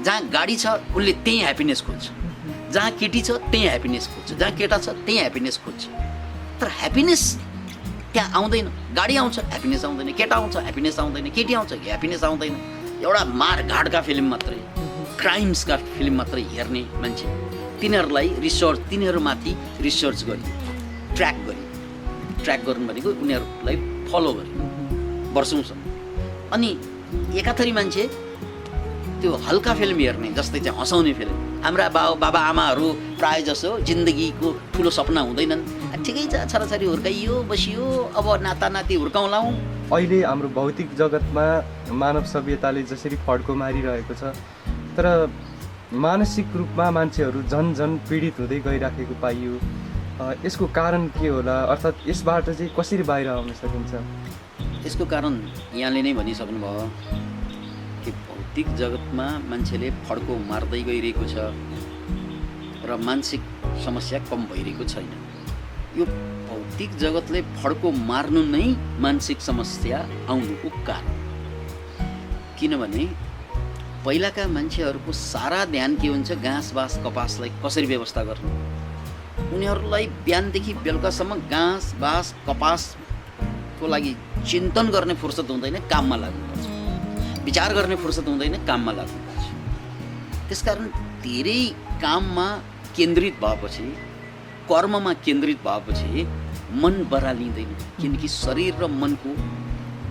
जहाँ गाडी छ उसले त्यही ह्याप्पिनेस खोज्छ, जहाँ केटी छ त्यही ह्याप्पिनेस खोज्छ, जहाँ केटा छ त्यही ह्याप्पिनेस खोज्छ। तर ह्याप्पिनेस त्यहाँ आउँदैन। गाडी आउँछ ह्याप्पिनेस आउँदैन, केटा आउँछ ह्याप्पिनेस आउँदैन, केटी आउँछ ह्याप्पिनेस आउँदैन। एउटा मारघाटका फिल्म मात्रै, क्राइम्सका फिल्म मात्रै हेर्ने मान्छे, तिनीहरूमाथि रिसर्च गरी ट्र्याक गर्नु भनेको उनीहरूलाई फलो गरी वर्षौँसम्म। अनि एकाथरी मान्छे त्यो हल्का फिल्म हेर्ने, जस्तै चाहिँ हँसाउने फिल्म। हाम्रा बाबा आमाहरू प्रायः जसो जिन्दगीको ठुलो सपना हुँदैनन्, ठिकै छ छोराछोरी हुर्काइयो बसियो, अब नाता नाति हुर्काउँलाौँ। अहिले हाम्रो भौतिक जगतमा मानव सभ्यताले जसरी फड्को मारिरहेको छ, तर मानसिक रूपमा मान्छेहरू झन् पीडित हुँदै गइराखेको पाइयो। यसको कारण के होला, अर्थात् यसबाट चाहिँ कसरी बाहिर आउन सकिन्छ? यसको कारण यहाँले नै भनिसक्नुभयो कि भौतिक जगतमा मान्छेले फड्को मार्दै गइरहेको छ र मानसिक समस्या कम भइरहेको छैन। यो भौतिक जगतले फड्को मार्नु नै मानसिक समस्या आउनुको कारण। किनभने पहिलाका मान्छेहरूको सारा ध्यान के हुन्छ, घाँस बाँस कपासलाई कसरी व्यवस्था गर्नु। उनीहरूलाई बिहानदेखि बेलुकासम्म घाँस बाँस कपासको लागि चिन्तन गर्ने फुर्सद हुँदैन, काममा लाग्नुपर्छ। विचार गर्ने फुर्सद हुँदैन, काममा लाग्नुपर्छ। त्यसकारण धेरै काममा केन्द्रित भएपछि, कर्ममा केन्द्रित भएपछि मन बरालिँदैन। किनकि शरीर र मनको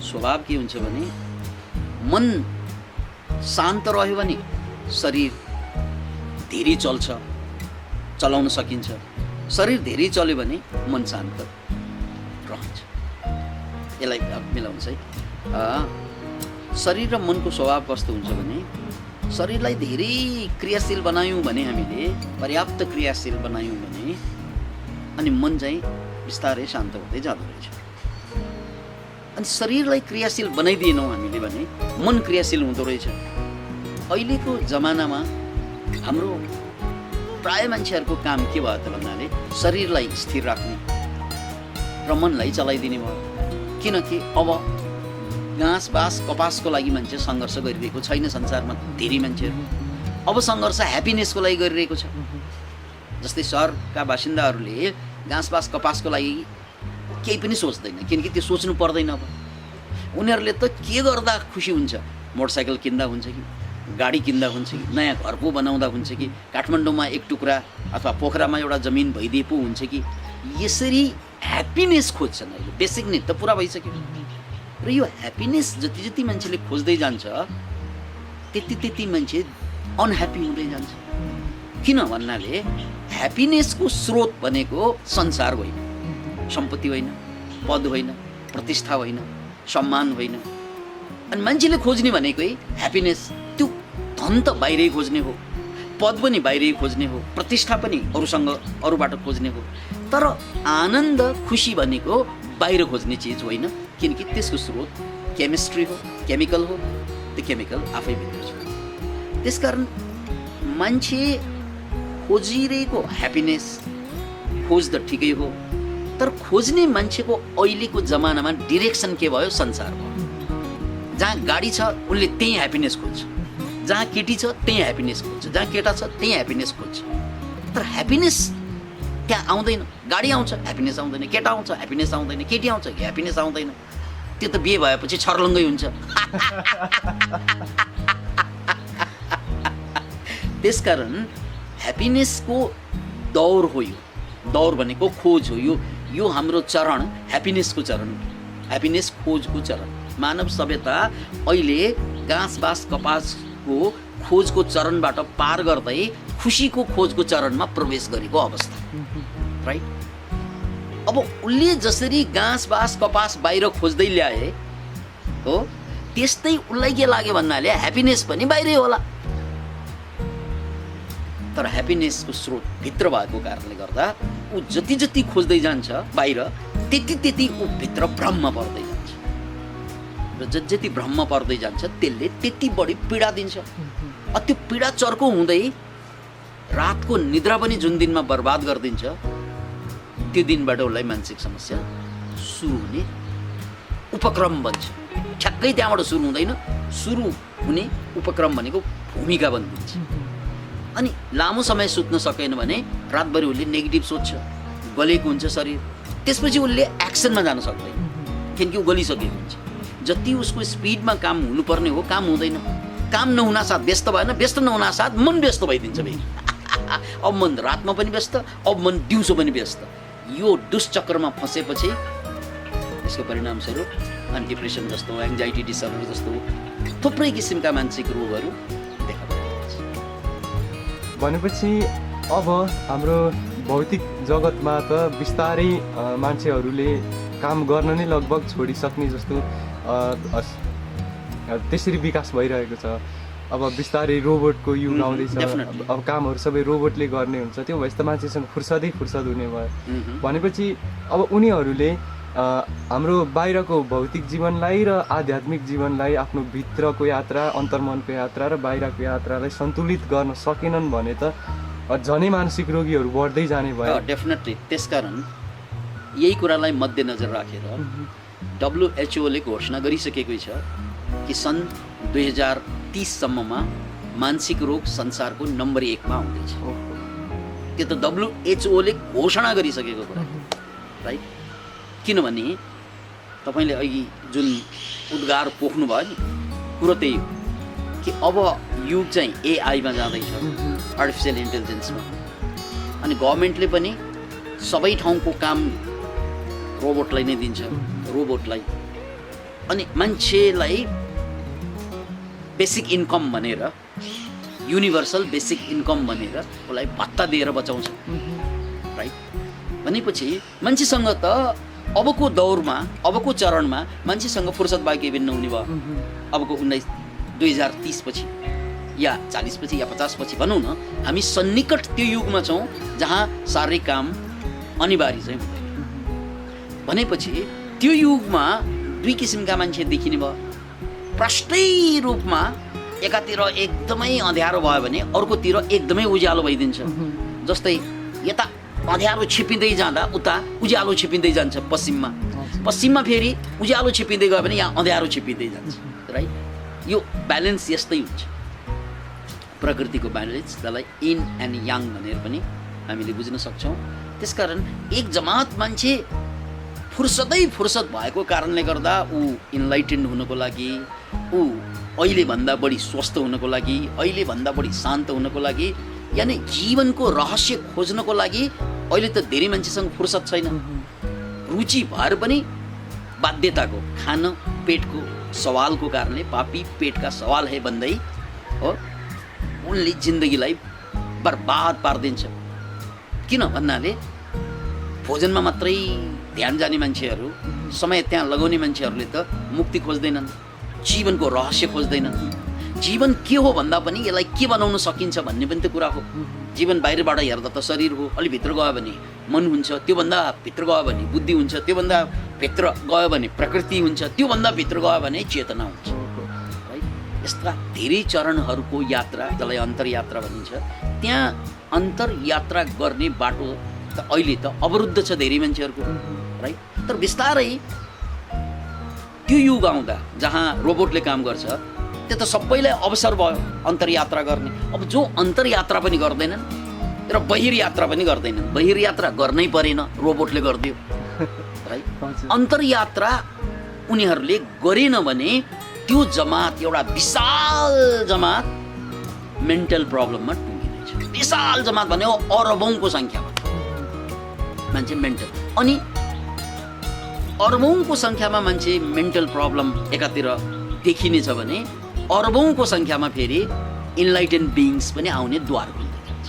स्वभाव के हुन्छ भने, मन शान्त रह्यो भने शरीर धेरै चलाउन सकिन्छ, शरीर धेरै चल्यो भने मन शान्त रहन्छ। यसलाई मिलाउनुहोस् है। शरीर र मनको स्वभाव कस्तो हुन्छ भने, शरीरलाई धेरै क्रियाशील बनायौँ भने, हामीले पर्याप्त क्रियाशील बनायौँ भने, अनि मन चाहिँ बिस्तारै शान्त हुँदै जाँदो रहेछ। अनि शरीरलाई क्रियाशील बनाइदिएनौँ हामीले भने मन क्रियाशील हुँदो रहेछ। अहिलेको जमानामा हाम्रो प्राय मान्छेहरूको काम के भयो त भन्नाले शरीरलाई स्थिर राख्ने र मनलाई चलाइदिने भयो। किनकि अब घाँस बाँस कपासको लागि मान्छे सङ्घर्ष गरिरहेको छैन संसारमा। धेरै मान्छेहरू अब सङ्घर्ष ह्याप्पिनेसको लागि गरिरहेको छ। जस्तै सहरका बासिन्दाहरूले घाँस बाँस कपासको लागि केही पनि सोच्दैन, किनकि त्यो सोच्नु पर्दैन। अब उनीहरूले त के गर्दा खुसी हुन्छ, मोटरसाइकल किन्दा हुन्छ कि, गाडी किन्दा हुन्छ कि, नयाँ घर पो बनाउँदा हुन्छ कि, काठमाडौँमा एक टुक्रा अथवा पोखरामा एउटा जमिन भइदिए पो हुन्छ कि, यसरी ह्याप्पिनेस खोज्छन्। अहिले बेसिक निड त पुरा भइसक्यो र यो ह्याप्पिनेस जति जति मान्छेले खोज्दै जान्छ त्यति मान्छे अनह्याप्पी हुँदै जान्छ। किन भन्नाले ह्याप्पिनेसको स्रोत भनेको संसार होइन, सम्पत्ति होइन, पद होइन, प्रतिष्ठा होइन, सम्मान होइन। अनि मान्छेले खोज्ने भनेकै ह्याप्पिनेस, त्यो धन त बाहिरै खोज्ने हो, पद पनि बाहिरै खोज्ने हो, प्रतिष्ठा पनि अरूबाट खोज्ने हो। तर आनन्द खुसी भनेको बाहिर खोज्ने चिज होइन, किनकि त्यसको स्रोत केमिस्ट्री हो, केमिकल हो। त्यो केमिकल आफै भित्र छ। त्यसकारण मान्छे खोजिरहेको ह्याप्पिनेस खोज्दा ठिकै हो, तर खोज्ने मान्छेको अहिलेको जमानामा डिरेक्सन के भयो, संसार भयो। जहाँ गाडी छ उसले त्यही ह्याप्पिनेस खोज्छ, जहाँ केटी छ त्यही ह्याप्पिनेस खोज्छ, जहाँ केटा छ त्यही ह्याप्पिनेस खोज्छ। तर ह्याप्पिनेस त्यहाँ आउँदैन। गाडी आउँछ ह्याप्पिनेस आउँदैन, केटा आउँछ ह्याप्पिनेस आउँदैन, केटी आउँछ ह्याप्पिनेस आउँदैन। त्यो त बिहे भएपछि छर्लङ्गै हुन्छ। त्यसकारण ह्याप्पिनेसको दौर हो यो। दौर भनेको खोज हो। यो हाम्रो चरण ह्याप्पिनेसको चरण, ह्याप्पिनेस खोजको चरण। मानव सभ्यता अहिले घाँस बाँस कपासको खोजको चरणबाट पार गर्दै खुसीको खोजको चरणमा प्रवेश गरेको अवस्था, राइट? अब उसले जसरी घाँस बाँस कपास बाहिर खोज्दै ल्याए हो, त्यस्तै उसलाई के लाग्यो भन्नाले ह्याप्पिनेस पनि बाहिरै होला। तर ह्याप्पिनेसको स्रोत भित्र भएको कारणले गर्दा ऊ जति जति खोज्दै जान्छ बाहिर, त्यति ऊ भित्र भ्रममा पर्दै जान्छ। र जति भ्रममा पर्दै जान्छ त्यसले त्यति बढी पीडा दिन्छ। त्यो पीडा चर्को हुँदै रातको निद्रा पनि जुन दिनमा बर्बाद गरिदिन्छ, त्यो दिनबाट उसलाई मानसिक समस्या सुरु हुने उपक्रम बन्छ। ठ्याक्कै त्यहाँबाट सुरु हुँदैन। सुरु हुने उपक्रम भनेको भूमिका बनिदिन्छ। अनि लामो समय सुत्न सकेन भने रातभरि उसले नेगेटिभ सोच्छ, गलेको हुन्छ शरीर, त्यसपछि उसले एक्सनमा जान सक्दैन किनकि ऊ गलिसकेको हुन्छ। जति उसको स्पिडमा काम हुनुपर्ने हो काम हुँदैन, काम नहुना साथ व्यस्त भएन, व्यस्त नहुना साथ मन व्यस्त भइदिन्छ फेरि। अब मन रातमा पनि व्यस्त, अब मन दिउँसो पनि व्यस्त। यो दुष्चक्रमा फँसेपछि यसको परिणामस्वरूप अनि डिप्रेसन जस्तो, एङ्जाइटी डिसअर्डर जस्तो थुप्रै किसिमका मानसिक रोगहरू देखा परिरहेछ। भनेपछि अब हाम्रो भौतिक जगतमा त बिस्तारै मान्छेहरूले काम गर्न नै लगभग छोडिसक्ने जस्तो त्यसरी विकास भइरहेको छ। अब बिस्तारै रोबोटको युग आउँदैछ, अब कामहरू सबै रोबोटले गर्ने हुन्छ, त्यो भएपछि त मान्छेसँग फुर्सद हुने भयो। भनेपछि अब उनीहरूले हाम्रो बाहिरको भौतिक जीवनलाई र आध्यात्मिक जीवनलाई, आफ्नो भित्रको यात्रा, अन्तर्मनको यात्रा र बाहिरको यात्रालाई सन्तुलित गर्न सकेनन् भने त झनै मानसिक रोगीहरू बढ्दै जाने भयो। डेफिनेटली। त्यसकारण यही कुरालाई मध्यनजर राखेर WHO ले घोषणा गरिसकेकै छ कि सन् 2030 सम्ममा मानसिक रोग संसारको नम्बर 1 मा आउँदैछ। त्यो त WHO ले घोषणा गरिसकेको कुरा, राइट? किनभने तपाईँले अघि जुन उद्गार पोख्नु भयो नि, कुरो त्यही हो कि अब युग चाहिँ AI मा जाँदैछ, आर्टिफिसियल इन्टेलिजेन्समा। अनि गभर्मेन्टले पनि सबै ठाउँको काम रोबोटलाई नै दिन्छ, रोबोटलाई। अनि मान्छेलाई बेसिक इन्कम भनेर, युनिभर्सल बेसिक इन्कम भनेर उसलाई भत्ता दिएर बचाउँछ, राइट? भनेपछि मान्छेसँग त अबको दौरमा, अबको चरणमा मान्छेसँग फुर्सद बाहेक केही पनि नहुने भयो। अबको 2030 पछि या 40 पछि या 50 पछि भनौँ न, हामी सन्निकट त्यो युगमा छौँ जहाँ शारीरिक काम अनिवार्य चाहिँ हुँदैन। भनेपछि त्यो युगमा दुई किसिमका मान्छे देखिने भयो। प्रष्टै रूपमा एकातिर एकदमै अँध्यारो भयो भने अर्कोतिर एकदमै उज्यालो भइदिन्छ। जस्तै यता अँध्यारो छिपिँदै जाँदा उता उज्यालो छिपिँदै जान्छ पश्चिममा, पश्चिममा फेरि उज्यालो छिपिँदै गयो भने यहाँ अँध्यारो छिपिँदै जान्छ, राइट? यो ब्यालेन्स यस्तै हुन्छ, प्रकृतिको ब्यालेन्स। त्यसलाई इन एन्ड याङ भनेर पनि हामीले बुझ्न सक्छौँ। त्यसकारण एक जमात मान्छे फुर्सद भएको कारणले गर्दा ऊ इन्लाइटेन्ड हुनको लागि, ऊ अहिलेभन्दा बढी स्वस्थ हुनको लागि, अहिलेभन्दा बढी शान्त हुनको लागि, यानि जीवनको रहस्य खोज्नको लागि अहिले त धेरै मान्छेसँग फुर्सद छैन। रुचि भएर पनि बाध्यताको, खान पेटको सवालको कारणले, पापी पेटका सवाल है भन्दै हो उनले जिन्दगीलाई बर्बाद पारिदिन्छ। किन भन्नाले भोजनमा मात्रै ध्यान जाने मान्छेहरू, समय त्यहाँ लगाउने मान्छेहरूले त मुक्ति खोज्दैनन्, जीवनको रहस्य खोज्दैनन्। जीवन के हो भन्दा पनि यसलाई के बनाउन सकिन्छ भन्ने पनि त कुरा हो। जीवन बाहिरबाट हेर्दा त शरीर हो, अलि भित्र गयो भने मन हुन्छ, त्योभन्दा भित्र गयो भने बुद्धि हुन्छ, त्योभन्दा भित्र गयो भने प्रकृति हुन्छ, त्योभन्दा भित्र गयो भने चेतना हुन्छ, है? यस्ता धेरै चरणहरूको यात्रा, जसलाई अन्तरयात्रा भनिन्छ, त्यहाँ अन्तरयात्रा गर्ने बाटो त अहिले त अवरुद्ध छ धेरै मान्छेहरूको, राइट? तर बिस्तारै त्यो युग आउँदा जहाँ रोबोटले काम गर्छ, त्यो त सबैलाई अवसर भयो अन्तरयात्रा गर्ने। अब जो अन्तरयात्रा पनि गर्दैनन् र बहिर्यात्रा पनि गर्दैनन्, बहिर्यात्रा गर्नै परेन, रोबोटले गरिदियो, राइट? अन्तरयात्रा उनीहरूले गरेन भने त्यो जमात, एउटा विशाल जमात मेन्टल प्रब्लममा टुङ्गिनेछ। विशाल जमात भनेको अरबौँको सङ्ख्यामा मान्छे मेन्टल, अनि अरबौँको सङ्ख्यामा मान्छे मेन्टल प्रब्लम एकातिर देखिनेछ भने अरबौँको सङ्ख्यामा फेरि इन्लाइटेन बिइङ्स पनि आउने द्वार खुल्दै जान्छ।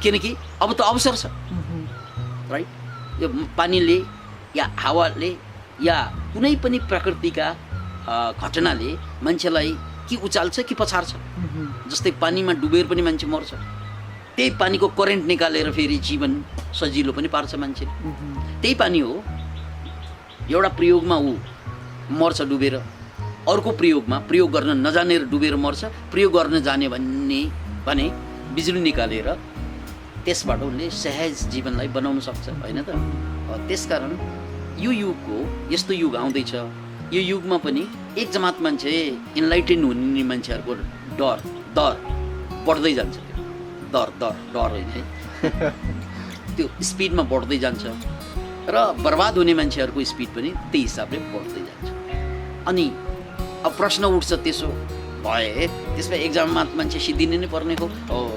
किनकि अब त अवसर छ, राइट? यो पानीले या हावाले या कुनै पनि प्रकृतिका घटनाले मान्छेलाई कि उचाल्छ कि पछार्छ। जस्तै पानीमा डुबेर पनि मान्छे मर्छ, त्यही पानीको करेन्ट निकालेर फेरि जीवन सजिलो पनि पार्छ मान्छेले। त्यही पानी हो, एउटा प्रयोगमा ऊ मर्छ डुबेर, अर्को प्रयोगमा प्रयोग गर्न नजानेर डुबेर मर्छ, प्रयोग गर्न जाने भने बिजुली निकालेर त्यसबाट उनले सहज जीवनलाई बनाउन सक्छ, होइन त? त्यसकारण यो युगको यस्तो युग आउँदैछ। यो युगमा पनि एक जमात मान्छे इन्लाइटेन हुने मान्छेहरूको डर, दर बढ्दै जान्छ, दर दर डर होइन है, त्यो स्पिडमा बढ्दै जान्छ र बर्बाद हुने मान्छेहरूको स्पिड पनि त्यही हिसाबले बढ्दै जान्छ। अनि अब प्रश्न उठ्छ त्यसो भए त्यसमा एक्जाममा मान्छे सिद्धिनु नै पर्ने हो?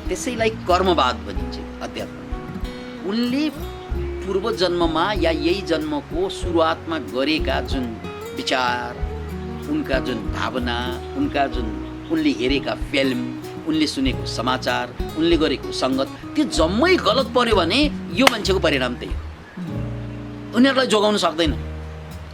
त्यसैलाई कर्मवाद भनिन्छ अध्यात्म। उनले पूर्व जन्ममा या यही जन्मको सुरुवातमा गरेका जुन विचार, उनका जुन भावना, उनका जुन उनले हेरेका फिल्म, उनले सुनेको समाचार, उनले गरेको सङ्गत, त्यो जम्मै गलत पर्यो भने यो मान्छेको परिणाम त्यही हो। उनीहरूलाई जोगाउन सक्दैन,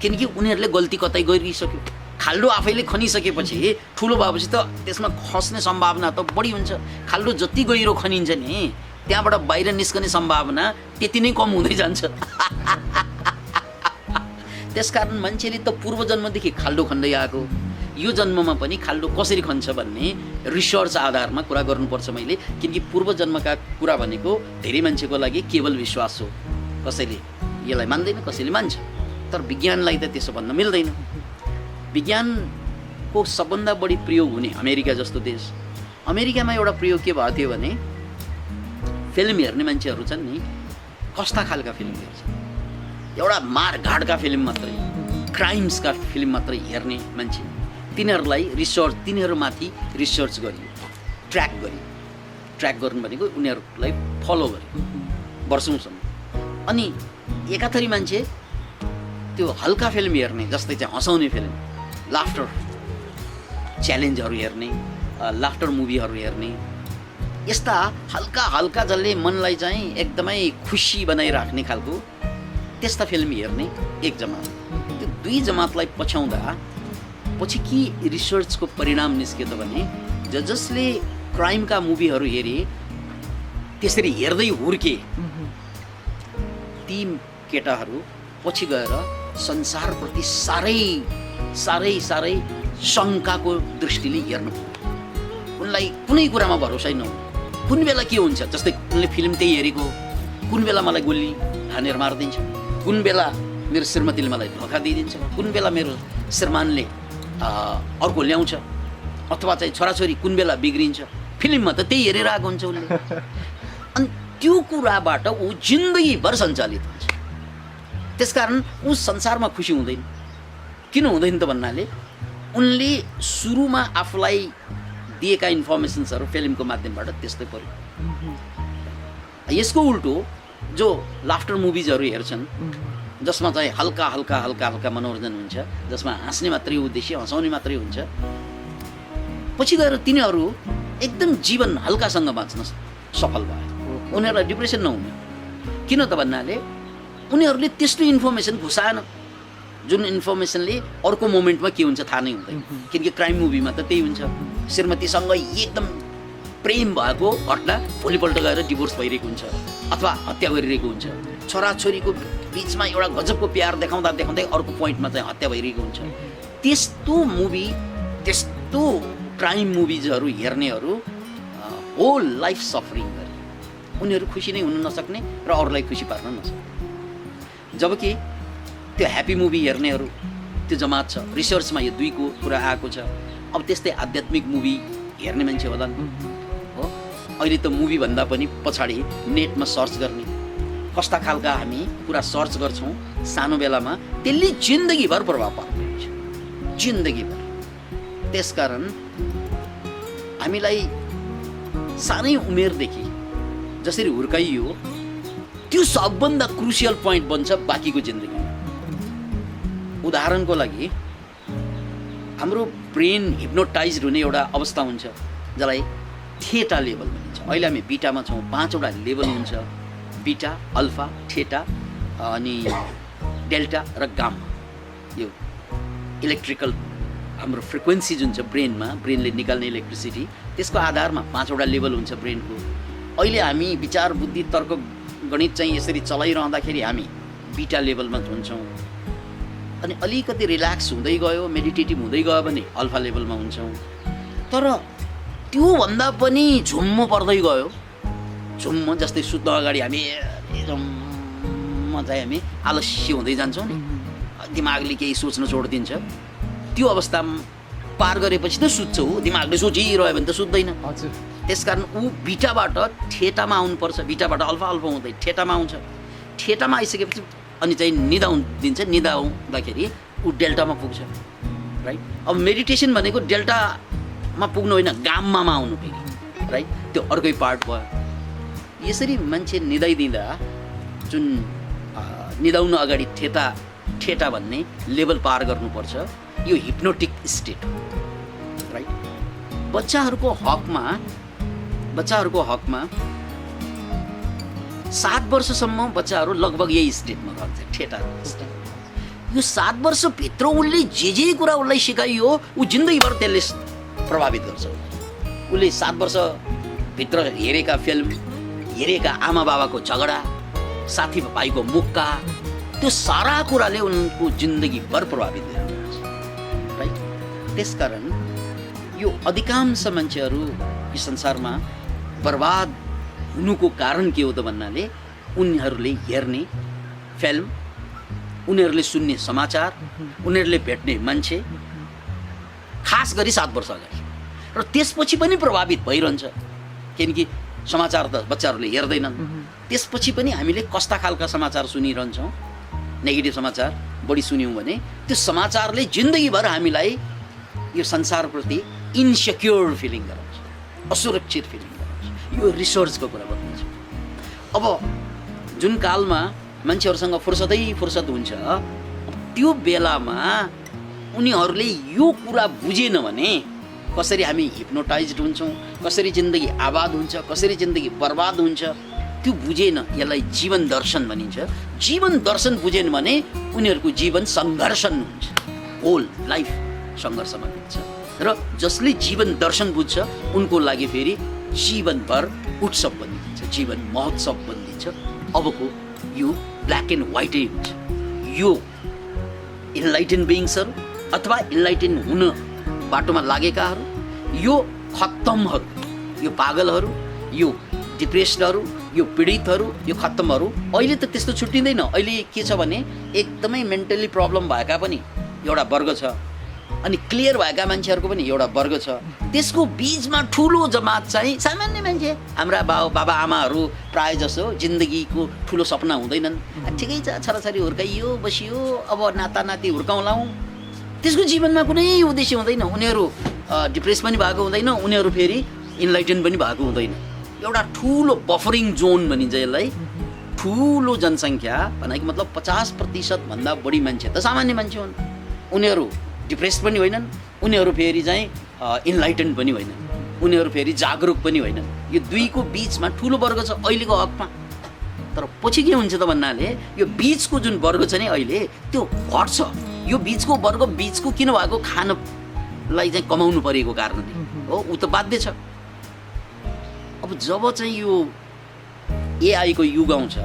किनकि उनीहरूले गल्ती कतै गरिसक्यो। खाल्डो आफैले खनिसकेपछि ठुलो भएपछि त त्यसमा खस्ने सम्भावना त बढी हुन्छ। खाल्डो जति गहिरो खनिन्छ नि त्यहाँबाट बाहिर निस्कने सम्भावना त्यति नै कम हुँदै जान्छ। त्यसकारण मान्छेले त पूर्व जन्मदेखि खाल्डो खन्दै आएको, यो जन्ममा पनि खाल्डो कसरी खन्छ भन्ने रिसर्च आधारमा कुरा गर्नुपर्छ मैले, किनकि पूर्व जन्मका कुरा भनेको धेरै मान्छेको लागि केवल विश्वास हो। कसैले यसलाई मान्दैन, कसैले मान्छ, तर विज्ञानलाई त त्यसो भन्न मिल्दैन। विज्ञानको सबभन्दा बढी प्रयोग हुने अमेरिका जस्तो देश, अमेरिकामा एउटा प्रयोग के भएको थियो भने फिल्म हेर्ने मान्छेहरू छन् नि, कस्ता खालका फिल्म हेर्छन्, एउटा मारघाटका फिल्म मात्रै, क्राइम्सका फिल्म मात्रै हेर्ने मान्छे, तिनीहरूलाई तिनीहरूमाथि रिसर्च गरियो, ट्र्याक गर्नु भनेको उनीहरूलाई फलो गर्यो वर्षौँसम्म। अनि एकाथरी मान्छे त्यो हल्का फिल्म हेर्ने, जस्तै चाहिँ हँसाउने फिल्म, लाफ्टर च्यालेन्जहरू हेर्ने, लाफ्टर मुभीहरू हेर्ने, यस्ता हल्का हल्का जसले मनलाई चाहिँ एकदमै खुसी बनाइराख्ने खालको त्यस्ता फिल्म हेर्ने एक जमात। त्यो दुई जमातलाई पछ्याउँदा पछि के रिसर्चको परिणाम निस्क्यो त भने जसले क्राइमका मुभीहरू हेरे त्यसरी हेर्दै हुर्के ती केटाहरू पछि गएर संसारप्रति साह्रै साह्रै साह्रै शङ्काको दृष्टिले हेर्नु, उनलाई कुनै कुरामा भरोसै नहुने। कुन बेला के हुन्छ, जस्तै उनले फिल्म त्यही हेरेको, कुन बेला मलाई गोली हानेर मारिदिन्छ, कुन बेला मेरो श्रीमतीले मलाई धोका दिइदिन्छ, कुन बेला मेरो श्रीमानले अर्को ल्याउँछ, अथवा चाहिँ छोराछोरी कुन बेला बिग्रिन्छ, फिल्ममा त त्यही हेरेर आएको हुन्छ उसले। अनि त्यो कुराबाट ऊ जिन्दगीभर सञ्चालित हुन्छ। त्यसकारण ऊ संसारमा खुसी हुँदैन। किन हुँदैन त भन्नाले उनले सुरुमा आफूलाई दिएका इन्फर्मेसन्सहरू फिल्मको माध्यमबाट त्यस्तै पर्यो। यसको उल्टो जो लाफ्टर मुभिजहरू हेर्छन्, जसमा चाहिँ हल्का हल्का हल्का हल्का मनोरञ्जन हुन्छ, जसमा हाँस्ने मात्रै उद्देश्य, हँसाउने मात्रै हुन्छ, पछि गएर तिनीहरू एकदम जीवन हल्कासँग बाँच्न सफल भयो। उनीहरूलाई डिप्रेसन नहुने। किन त भन्नाले उनीहरूले त्यस्तो इन्फर्मेसन घुसाएन जुन इन्फर्मेसनले अर्को मोमेन्टमा के हुन्छ थाहा नै हुँदैन। किनकि क्राइम मुभीमा त त्यही हुन्छ, श्रीमतीसँग एकदम प्रेम भएको घटना भोलिपल्ट गएर डिभोर्स भइरहेको हुन्छ अथवा हत्या गरिरहेको हुन्छ। छोराछोरीको बिचमा एउटा गजबको प्यार देखाउँदा देखाउँदै अर्को पोइन्टमा चाहिँ हत्या भइरहेको हुन्छ। त्यस्तो मुभी, त्यस्तो क्राइम मुभिजहरू हेर्नेहरू होल लाइफ सफरिङ गरे, उनीहरू खुसी नै हुन नसक्ने र अरूलाई खुसी पार्न नसक्ने। जबकि त्यो ह्याप्पी मुभी हेर्नेहरू त्यो जमात छ। रिसर्चमा यो दुईको कुरा आएको छ। अब त्यस्तै आध्यात्मिक मुभी हेर्ने मान्छे होलान् हो। अहिले त मुभी भन्दा पनि पछाडि नेटमा सर्च गर्ने, कस्ता खालका हामी कुरा सर्च गर्छौँ सानो बेलामा, त्यसले जिन्दगीभर प्रभाव पार्ने हुन्छ, जिन्दगीभर। त्यसकारण हामीलाई सानै उमेरदेखि जसरी हुर्काइयो त्यो सबभन्दा क्रुसियल पोइन्ट बन्छ बाँकीको जिन्दगीमा। उदाहरणको लागि हाम्रो ब्रेन हिप्नोटाइज हुने एउटा अवस्था हुन्छ जसलाई थेटा लेभल भनिन्छ। अहिले हामी बिटामा छौँ, 5वटा लेभल हुन्छ, बिटा, अल्फा, थेटा अनि डेल्टा र गामा। यो इलेक्ट्रिकल हाम्रो फ्रिक्वेन्सी जुन छ ब्रेनमा, ब्रेनले निकाल्ने इलेक्ट्रिसिटी, त्यसको आधारमा 5वटा लेभल हुन्छ ब्रेनको। अहिले हामी विचार, बुद्धि, तर्क, गणित चाहिँ यसरी चलाइरहँदाखेरि हामी बिटा लेभलमा हुन्छौँ। अनि अलिकति रिल्याक्स हुँदै गयो, मेडिटेटिभ हुँदै गयो भने अल्फा लेभलमा हुन्छौँ। तर त्योभन्दा पनि झुम्म पर्दै गयो, झुम्म जस्तै सुत्न अगाडि हामी झुम्म चाहिँ हामी आलस्य हुँदै जान्छौँ नि, दिमागले केही सोच्न छोडिदिन्छ। त्यो अवस्था पार गरेपछि त सुत्छ ऊ, दिमागले सोचिरह्यो भने त सुत्दैन। हजुर त्यसकारण ऊ बिटाबाट ठेटामा आउनुपर्छ, बिटाबाट अल्फा अल्फा हुँदै ठेटामा आउँछ। ठेटामा आइसकेपछि अनि चाहिँ दिन्छ, निदाउँदाखेरि ऊ डेल्टामा पुग्छ, राइट। अब मेडिटेसन भनेको डेल्टामा पुग्नु होइन, गाम्मामा आउनु फेरि, राइट। त्यो अर्कै पार्ट भयो। यसरी मान्छे निदाइदिँदा जुन निदाउनु अगाडि ठेटा भन्ने लेभल पार गर्नुपर्छ, यो हिप्नोटिक स्टेट हो, राइट। बच्चाहरूको हकमा 7 वर्षसम्म बच्चाहरू लगभग यही स्टेटमा गर्छ, ठेटा स्टेट। यो 7 वर्षभित्र उसले जे कुरा उसलाई सिकाइयो ऊ जिन्दगीभर त्यसले प्रभावित गर्छ। उसले 7 वर्षभित्र हेरेका फिल्म, हेरेका आमा बाबाको झगडा, साथीभाइको मुक्का, त्यो सारा कुराले उनको जिन्दगीभर प्रभावित गर्छ, राइट। त्यसकारण यो अधिकांश मान्छेहरू यो संसारमा बर्बाद हुनुको कारण के हो त भन्नाले उनीहरूले हेर्ने फिल्म, उनीहरूले सुन्ने समाचार, उनीहरूले भेट्ने मान्छे, खास गरी 7 वर्ष अगाडि र त्यसपछि पनि प्रभावित भइरहन्छ। किनकि समाचार त बच्चाहरूले हेर्दैनन्, त्यसपछि पनि हामीले कस्ता खालका समाचार सुनिरहन्छौँ, नेगेटिभ समाचार बढी सुन्यौँ भने त्यो समाचारले जिन्दगीभर हामीलाई यो संसारप्रति इन्सेक्योर फिलिङ गराउँछ, असुरक्षित फिलिङ गराउँछ। यो रिसर्चको कुरा भन्दैछु। अब जुन कालमा मान्छेहरूसँग फुर्सद हुन्छ, त्यो बेलामा उनीहरूले यो कुरा बुझेन भने कसरी हामी हिप्नोटाइज्ड हुन्छौँ, कसरी जिन्दगी आबाद हुन्छ, कसरी जिन्दगी बर्बाद हुन्छ, त्यो बुझेन। यसलाई जीवन दर्शन भनिन्छ। जीवन दर्शन बुझेन भने उनीहरूको जीवन सङ्घर्षण हुन्छ, होल लाइफ सङ्घर्षमा बित्छ। र जसले जीवन दर्शन बुझ्छ उनको लागि फेरि जीवनभर उत्सव बनिन्छ, जीवन महोत्सव बनिन्छ। अबको यो ब्ल्याक एन्ड व्हाइटै हुन्छ। यो इन्लाइटेन बिइङ्सहरू अथवा इन्लाइटेन हुन बाटोमा लागेकाहरू, यो खत्तमहरू, यो पागलहरू, यो डिप्रेस्डहरू, यो पीडितहरू, यो खत्तमहरू अहिले त त्यस्तो छुट्टिँदैन। अहिले के छ भने एकदमै मेन्टली प्रब्लम भएका पनि एउटा वर्ग छ, अनि क्लियर भएका मान्छेहरूको पनि एउटा वर्ग छ। त्यसको बिचमा ठुलो जमात चाहिँ सामान्य मान्छे, हाम्रा बाबा आमाहरू प्रायः जसो जिन्दगीको ठुलो सपना हुँदैनन्। ठिकै छ, छोराछोरी हुर्काइयो बसियो, अब नाता नाति हुर्काउँलाउँ, त्यसको जीवनमा कुनै उद्देश्य हुँदैन। उनीहरू डिप्रेस पनि भएको हुँदैन, उनीहरू फेरि इन्लाइटेन पनि भएको हुँदैन। एउटा ठुलो बफरिङ जोन भनिन्छ यसलाई। ठुलो जनसङ्ख्या भनेको मतलब 50% भन्दा बढी मान्छे त सामान्य मान्छे हुन्। उनीहरू डिप्रेस पनि होइनन्, उनीहरू फेरि चाहिँ इन्लाइटेन पनि होइनन्, उनीहरू फेरि जागरुक पनि होइनन्। यो दुईको बिचमा ठुलो वर्ग छ अहिलेको हकमा। तर पछि के हुन्छ त भन्नाले यो बिचको जुन वर्ग छ नि अहिले त्यो घट्छ। यो बिचको वर्ग बिचको किन भएको, खानलाई चाहिँ कमाउनु परेको कारणले हो, ऊ त बाध्य छ। अब जब चाहिँ यो एआईको युग आउँछ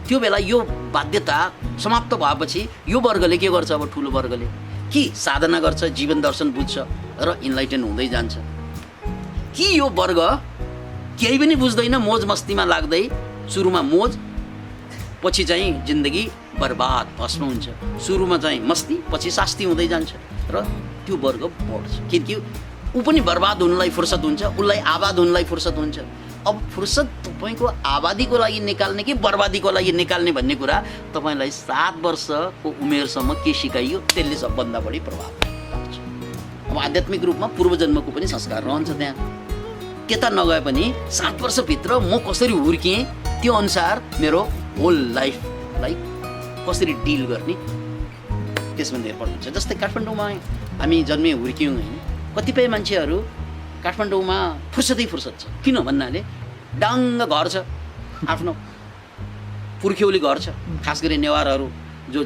त्यो बेला यो बाध्यता समाप्त भएपछि यो वर्गले के गर्छ? अब ठुलो वर्गले कि साधना गर्छ, जीवन दर्शन बुझ्छ र इन्लाइटेन हुँदै जान्छ, कि यो वर्ग केही पनि बुझ्दैन, मोज मस्तीमा लाग्दै सुरुमा मोज, पछि चाहिँ जिन्दगी बर्बाद भस्म हुन्छ। सुरुमा चाहिँ मस्ती, पछि शास्ति हुँदै जान्छ र त्यो वर्ग बढ्छ। किनकि ऊ पनि बर्बाद हुनलाई फुर्सद हुन्छ, उसलाई आबाद हुनलाई फुर्सद हुन्छ। अब फुर्सद तपाईँको आबादीको लागि निकाल्ने कि बर्बादीको लागि निकाल्ने भन्ने कुरा तपाईँलाई 7 वर्षको उमेरसम्म के सिकाइयो त्यसले सबभन्दा बढी प्रभाव पार्छ। अब आध्यात्मिक रूपमा पूर्वजन्मको पनि संस्कार रहन्छ त्यहाँ। त्यता नगए पनि 7 वर्षभित्र म कसरी हुर्किएँ त्यो अनुसार मेरो होल लाइफलाई कसरी डिल गर्ने त्यसमा निर्भर हुन्छ। जस्तै काठमाडौँमा हामी जन्मे हुर्क्यौँ होइन, कतिपय मान्छेहरू काठमाडौँमा फुर्सदै फुर्सद छ। किन भन्नाले डाङ्ग घर छ, आफ्नो पुर्ख्यौली घर छ, खास गरी नेवारहरू जो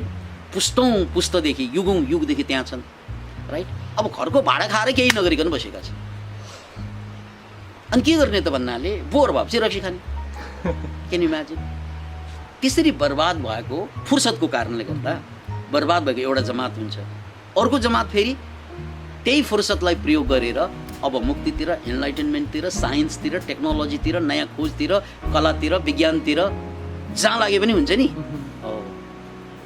पुस्तौँ पुस्तदेखि युगौँ युगदेखि त्यहाँ छन्, राइट। अब घरको भाडा खाएर केही नगरिकन बसेका छन्। अनि के गर्ने त भन्नाले बोर भएपछि रक्सी खाने, क्यान इमेजिन। त्यसरी बर्बाद भएको फुर्सदको कारणले गर्दा बर्बाद भएको एउटा जमात हुन्छ। अर्को जमात फेरि त्यही फुर्सदलाई प्रयोग गरेर अब मुक्तितिर, इन्लाइटेनमेन्टतिर, साइन्सतिर, टेक्नोलोजीतिर, नयाँ खोजतिर, कलातिर, विज्ञानतिर जहाँ लागे पनि हुन्छ नि।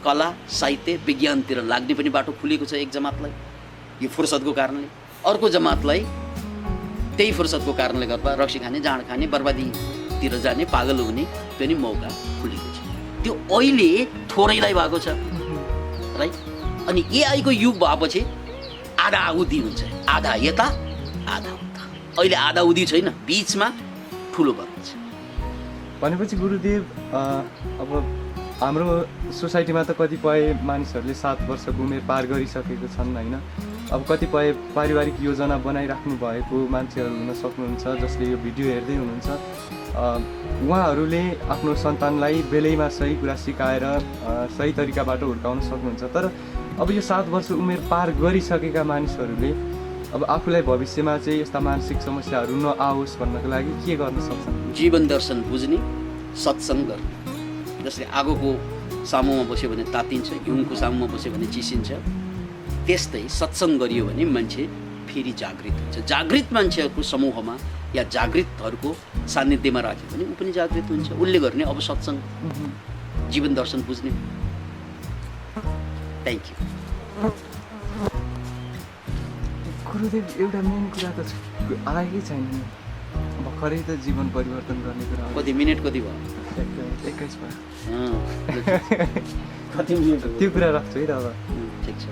कला, साहित्य, विज्ञानतिर लाग्ने पनि बाटो खुलेको छ एक जमातलाई यो फुर्सदको कारणले। अर्को जमातलाई त्यही फुर्सदको कारणले गर्दा रक्सी खाने, जाँड खाने, बर्बादीतिर जाने, पागल हुने त्यो नि मौका खुलेको छ। त्यो अहिले थोरैलाई भएको छ, राइट? अनि एआईको युग भएपछि आधा उधी हुन्छ, आधा यता आधा उता। अहिले आधा उधी छैन, बिचमा ठुलो वर्ग छ। भनेपछि गुरुदेव अब हाम्रो सोसाइटीमा त कतिपय मानिसहरूले 7 वर्षको उमेर पार गरिसकेको छन् होइन। अब कतिपय पारिवारिक योजना बनाइराख्नु भएको मान्छेहरू हुन सक्नुहुन्छ जसले यो भिडियो हेर्दै हुनुहुन्छ। उहाँहरूले आफ्नो सन्तानलाई बेलैमा सही कुरा सिकाएर सही तरिकाबाट हुर्काउन सक्नुहुन्छ। तर अब यो 7 वर्ष उमेर पार गरिसकेका मानिसहरूले अब आफूलाई भविष्यमा चाहिँ यस्ता मानसिक समस्याहरू नआओस् भन्नको लागि के गर्न सक्छन्? जीवन दर्शन बुझ्ने, सत्सङ्ग गर्ने। जसले आगोको सामुमा बस्यो भने तातिन्छ, हिउँको सामुमा बस्यो भने चिसिन्छ। त्यस्तै सत्सङ्ग गरियो भने मान्छे फेरि जागृत हुन्छ। जागृत मान्छेहरूको समूहमा या जागृतहरूको सान्निध्यमा राख्यो भने ऊ पनि जागृत हुन्छ। उसले गर्ने अब सत्सङ्ग, जीवन दर्शन बुझ्ने। Thank you. गुरुदेव, एउटा मेन कुरा त आएकै छैन, भर्खरै त जीवन परिवर्तन गर्ने कुरा। कति मिनट कति भयो? 21 भयो। कति मिनट? त्यो कुरा राख्छु है त अब। ठिक छ,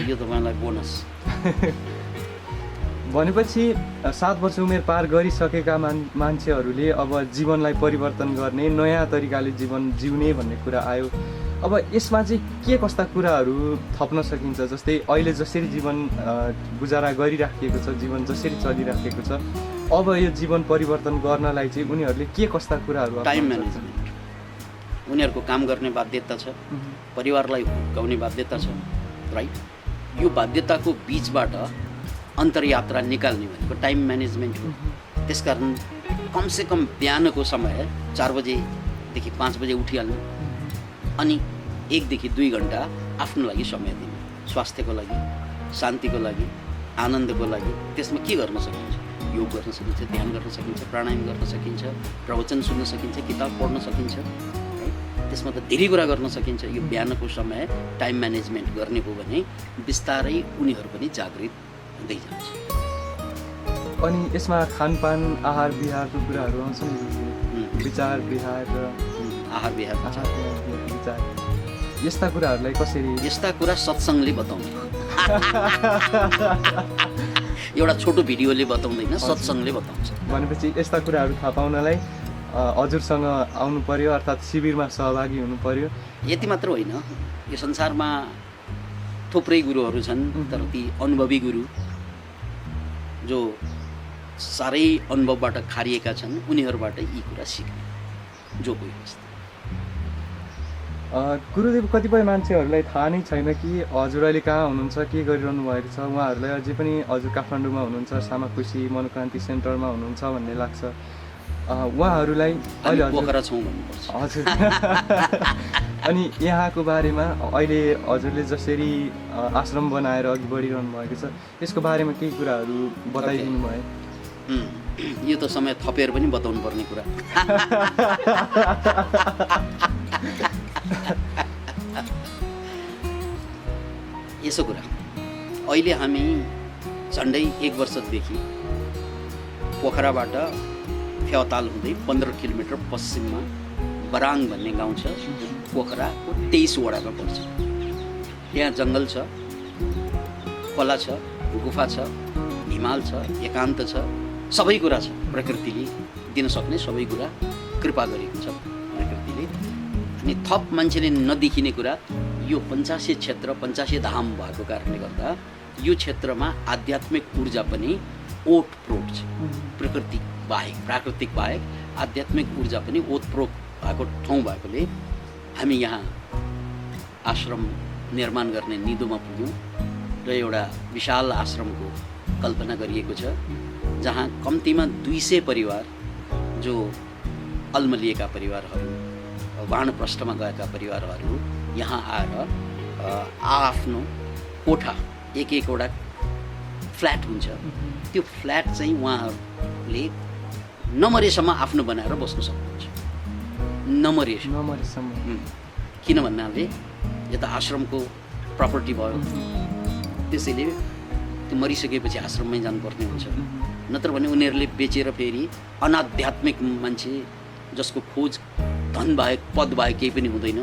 यो तपाईँलाई बोनस। भनेपछि 7 वर्ष उमेर पार गरिसकेका मान्छेहरूले अब जीवनलाई परिवर्तन गर्ने, नयाँ तरिकाले जीवन जिउने भन्ने कुरा आयो। अब यसमा चाहिँ के कस्ता कुराहरू थप्न सकिन्छ? जस्तै अहिले जसरी जीवन गुजारा गरिराखेको छ, जीवन जसरी चलिराखेको छ, अब यो जीवन परिवर्तन गर्नलाई चाहिँ उनीहरूले के कस्ता कुराहरू? Time management. उनीहरूको काम गर्ने बाध्यता छ, परिवारलाई हुर्काउने बाध्यता छ, राइट? यो बाध्यताको बिचबाट अन्तर्यात्रा निकाल्ने भनेको टाइम म्यानेजमेन्ट हो। त्यसकारण कमसेकम बिहानको समय 4 बजेदेखि 5 बजे उठिहाल्नु, अनि 1 देखि 2 घन्टा आफ्नो लागि समय दिनु, स्वास्थ्यको लागि, शान्तिको लागि, आनन्दको लागि। त्यसमा के गर्न सकिन्छ? योग गर्न सकिन्छ, ध्यान गर्न सकिन्छ, प्राणायाम गर्न सकिन्छ, प्रवचन सुन्न सकिन्छ, किताब पढ्न सकिन्छ। त्यसमा त धेरै कुरा गर्न सकिन्छ। यो बिहानको समय टाइम म्यानेजमेन्ट गर्ने हो भने बिस्तारै उनीहरू पनि जागृत हुँदै जान्छ। अनि यसमा खानपान, आहार विहारको कुराहरू आउँछन्, विचार विहार र आहार विहार विचार, यस्ता कुराहरूलाई कसरी? यस्ता कुरा सत्सङ्गले बताउने। एउटा छोटो भिडियोले बताउँदैन, सत्सङ्गले बताउँछ। भनेपछि यस्ता कुराहरू थाहा पाउनलाई हजुरसँग आउनु पर्यो, अर्थात् शिविरमा सहभागी हुनु पर्यो। यति मात्र होइन, यो संसारमा थुप्रै गुरुहरू छन्, तर ती अनुभवी गुरु जो साह्रै अनुभवबाट खारिएका छन्, उनीहरूबाट यी कुरा सिक्ने जो कोही होस्। गुरुदेव, कतिपय मान्छेहरूलाई थाहा नै छैन कि हजुर अहिले कहाँ हुनुहुन्छ, के गरिरहनु भएको छ। उहाँहरूलाई अझै पनि हजुर काठमाडौँमा हुनुहुन्छ, सामाखुसी मनोक्रान्ति सेन्टरमा हुनुहुन्छ भन्ने लाग्छ। उहाँहरूलाई अहिले पोखरा छौँ भन्नुपर्छ। हजुर। अनि यहाँको बारेमा अहिले हजुरले जसरी आश्रम बनाएर अघि बढिरहनु भएको छ, यसको बारेमा केही कुराहरू बताइदिनु भयो? यो त समय थपेर पनि बताउनु पर्ने कुरा। यसो कुरा, अहिले हामी झन्डै 1 वर्षदेखि पोखराबाट फेवाताल हुँदै 15 किलोमिटर पश्चिममा बराङ भन्ने गाउँ छ, पोखराको 23 वडामा पर्छ। त्यहाँ जङ्गल छ, खोला छ, गुफा छ, हिमाल छ, एकान्त छ, सबै कुरा छ। प्रकृतिले दिन सक्ने सबै कुरा कृपा गरेको छ प्रकृतिले। अनि थप मान्छेले नदेखिने कुरा, यो पञ्चासे क्षेत्र, पञ्चासे धाम भएको कारणले गर्दा यो क्षेत्रमा आध्यात्मिक ऊर्जा पनि ओतप्रोत छ। प्रकृति बाहेक, प्राकृतिक बाहेक आध्यात्मिक ऊर्जा पनि ओतप्रोत भएको ठाउँ भएकोले हामी यहाँ आश्रम निर्माण गर्ने निधोमा पुग्यौँ र एउटा विशाल आश्रमको कल्पना गरिएको छ, जहाँ कम्तीमा 200 परिवार जो अल्मलिएका परिवारहरू, वानप्रस्थमा गएका परिवारहरू यहाँ आएर आफ्नो कोठा, एक-एकवटा फ्ल्याट हुन्छ, त्यो फ्ल्याट चाहिँ उहाँहरूले नमरेसम्म आफ्नो बनाएर बस्न सक्नुहुन्छ। नमरेसम्म। किन भन्नाले यो त आश्रमको प्रपर्टी भयो, त्यसैले व्यक्ति मरिसकेपछि आश्रममै जानुपर्ने हुन्छ, नत्र भने उनीहरूले बेचेर फेरि अनाध्यात्मिक मान्छे जसको खोज धन बाहेक पद बाहेक केही पनि हुँदैन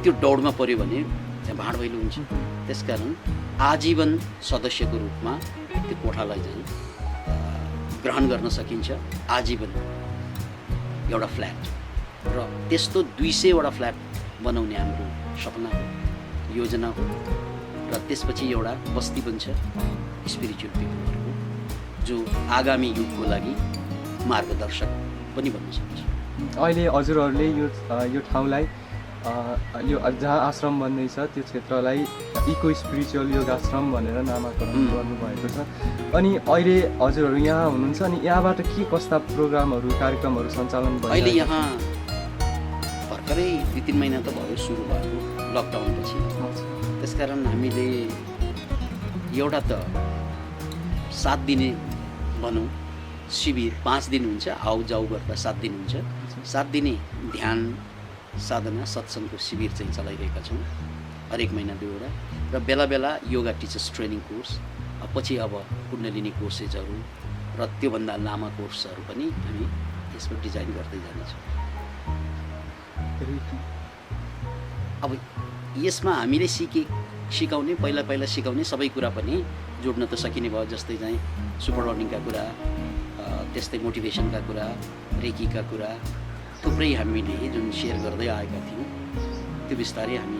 त्यो दौडमा पऱ्यो भने त्यहाँ भाँडभैलो हुन्छ। त्यसकारण आजीवन सदस्यको रूपमा त्यो कोठालाई चाहिँ ग्रहण गर्न सकिन्छ, आजीवन एउटा फ्ल्याट। र त्यस्तो 200वटा फ्ल्याट बनाउने हाम्रो सपना हो, योजना हो। र त्यसपछि एउटा बस्ती बन्छ स्पिरिचुअल पिपलहरूको, जो आगामी युगको लागि मार्गदर्शक पनि बन्न सक्छ। अहिले हजुरहरूले यो ठाउँलाई यो जहाँ आश्रम बन्दैछ त्यो क्षेत्रलाई इको स्पिरिचुअल योगाश्रम भनेर नामाकरण गर्नुभएको छ। अनि अहिले हजुरहरू यहाँ हुनुहुन्छ, अनि यहाँबाट के कस्ता प्रोग्रामहरू कार्यक्रमहरू सञ्चालन भयो? अहिले यहाँ भर्खरै 2-3 महिना त भयो सुरु भएको लकडाउनपछि। त्यसकारण हामीले एउटा त 7 दिने भनौँ शिविर 5 दिन हुन्छ, आउ जाउ गर्दा 7 दिन हुन्छ। 7 दिने ध्यान साधना सत्सङ्गको शिविर चाहिँ चलाइरहेका छौँ, हरेक महिना 2वटा। र बेला बेला योगा टिचर्स ट्रेनिङ कोर्स, पछि अब कुण्डलिनी कोर्सेसहरू र त्योभन्दा लामा कोर्सहरू पनि हामी यसमा डिजाइन गर्दै जानेछौँ। अब यसमा हामीले सिकाउने पहिला सिकाउने सबै कुरा पनि जोड्न त सकिने भयो, जस्तै चाहिँ सुपर लर्निङका कुरा, त्यस्तै मोटिभेसनका कुरा, रेकीका कुरा थुप्रै हामीले जुन सेयर गर्दै आएका थियौँ त्यो बिस्तारै हामी